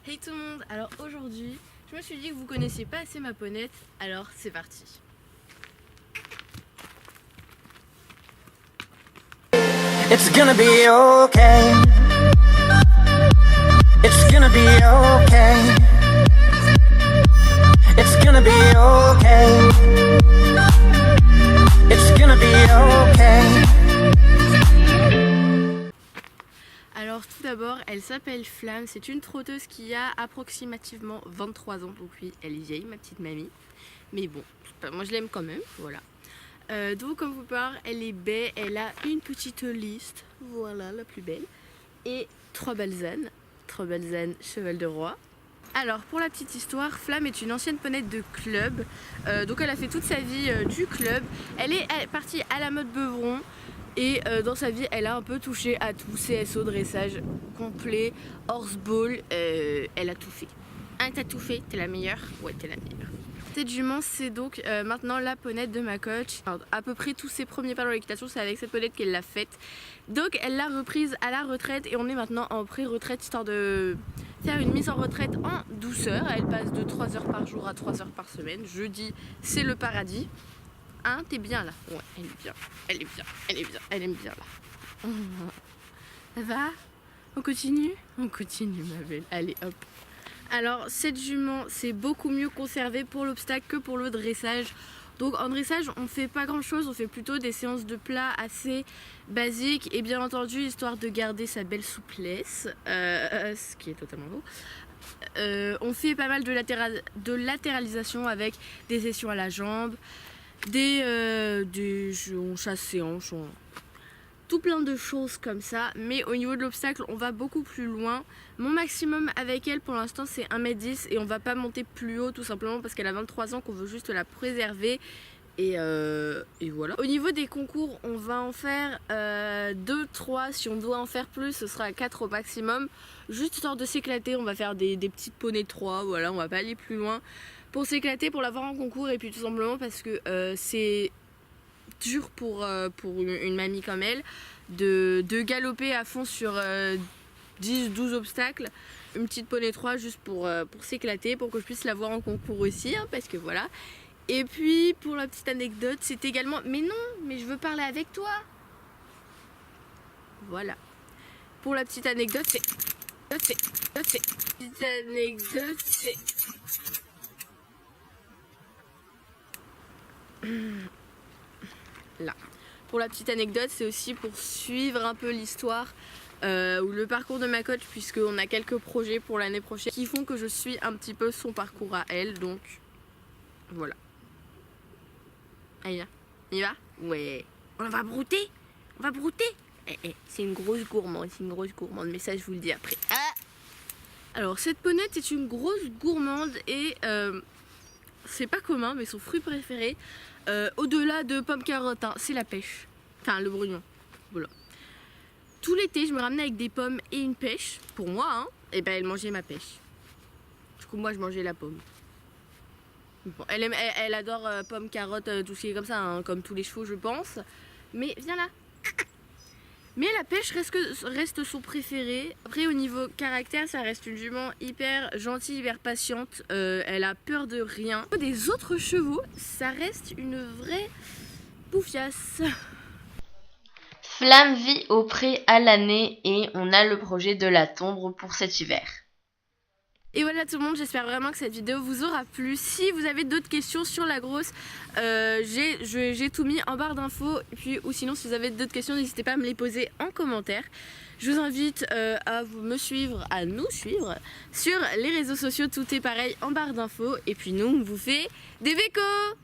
Hey tout le monde, alors aujourd'hui, je me suis dit que vous connaissiez pas assez ma ponette, alors c'est parti. It's gonna be okay. It's gonna be okay. It's gonna be okay. It's gonna be okay. Alors tout d'abord, elle s'appelle Flamme, c'est une trotteuse qui a approximativement 23 ans, donc oui, elle est vieille, ma petite mamie. Mais bon, moi je l'aime quand même, voilà. Donc comme vous pouvez voir, elle est baie, elle a une petite liste, voilà la plus belle, et 3 belles ânes, cheval de roi. Alors pour la petite histoire, Flamme est une ancienne ponette de club, donc elle a fait toute sa vie du club, elle est partie à la mode Beuvron, et dans sa vie elle a un peu touché à tout, CSO, dressage complet, horseball, elle a tout fait. Hein, t'as tout fait, t'es la meilleure? Ouais, t'es la meilleure. Cette jument, c'est donc maintenant la ponette de ma coach. Alors, à peu près tous ses premiers pas dans l'équitation, c'est avec cette ponette qu'elle l'a faite. Donc elle l'a reprise à la retraite et on est maintenant en pré-retraite histoire de faire une mise en retraite en douceur. Elle passe de 3 heures par jour à 3 heures par semaine. Jeudi, c'est le paradis. Hein, t'es bien là? Ouais, elle est bien, elle est bien, elle est bien, elle aime bien là. Ça va? On continue? On continue ma belle, allez hop. Alors cette jument c'est beaucoup mieux conservé pour l'obstacle que pour le dressage. Donc en dressage on fait pas grand chose, on fait plutôt des séances de plat assez basiques et bien entendu histoire de garder sa belle souplesse, ce qui est totalement beau. On fait pas mal de latéralisation avec des sessions à la jambe, on chasse ses hanches, tout plein de choses comme ça, mais au niveau de l'obstacle on va beaucoup plus loin. Mon maximum avec elle pour l'instant c'est 1m10 et on va pas monter plus haut tout simplement parce qu'elle a 23 ans, qu'on veut juste la préserver et voilà. Au niveau des concours on va en faire 2-3, si on doit en faire plus ce sera 4 au maximum, juste histoire de s'éclater. On va faire des petites poneys 3, voilà, on va pas aller plus loin pour s'éclater, pour l'avoir en concours et puis tout simplement parce que c'est dur pour une mamie comme elle de galoper à fond sur 10-12 obstacles. Une petite poney 3 juste pour s'éclater, pour que je puisse la voir en concours aussi, hein, parce que voilà. Et puis pour la petite anecdote, c'est également... Mais non, mais je veux parler avec toi. Voilà. Pour la petite anecdote, c'est... Petite anecdote, c'est... Là. Pour la petite anecdote, c'est aussi pour suivre un peu l'histoire ou le parcours de ma coach, puisqu'on a quelques projets pour l'année prochaine qui font que je suis un petit peu son parcours à elle, donc voilà. Allez, on y va? Ouais. On va brouter? On va brouter? C'est une grosse gourmande, mais ça je vous le dis après. Ah, alors cette ponette est une grosse gourmande et c'est pas commun, mais son fruit préféré, au-delà de pommes carottes, hein, c'est la pêche. Enfin, le brugnon. Voilà. Tout l'été, je me ramenais avec des pommes et une pêche. Pour moi, hein, et ben elle mangeait ma pêche. Du coup, moi, je mangeais la pomme. Bon, elle adore pommes, carottes, tout ce qui est comme ça, hein, comme tous les chevaux, je pense. Mais viens là. Mais la pêche reste son préféré. Après au niveau caractère, ça reste une jument hyper gentille, hyper patiente. Elle a peur de rien. Des autres chevaux, ça reste une vraie bouffiasse. Flamme vit au pré à l'année et on a le projet de la tondre pour cet hiver. Et voilà tout le monde, j'espère vraiment que cette vidéo vous aura plu. Si vous avez d'autres questions sur la grosse, j'ai tout mis en barre d'infos. Ou sinon si vous avez d'autres questions, n'hésitez pas à me les poser en commentaire. Je vous invite à nous suivre sur les réseaux sociaux, tout est pareil en barre d'infos. Et puis nous, on vous fait des bécos!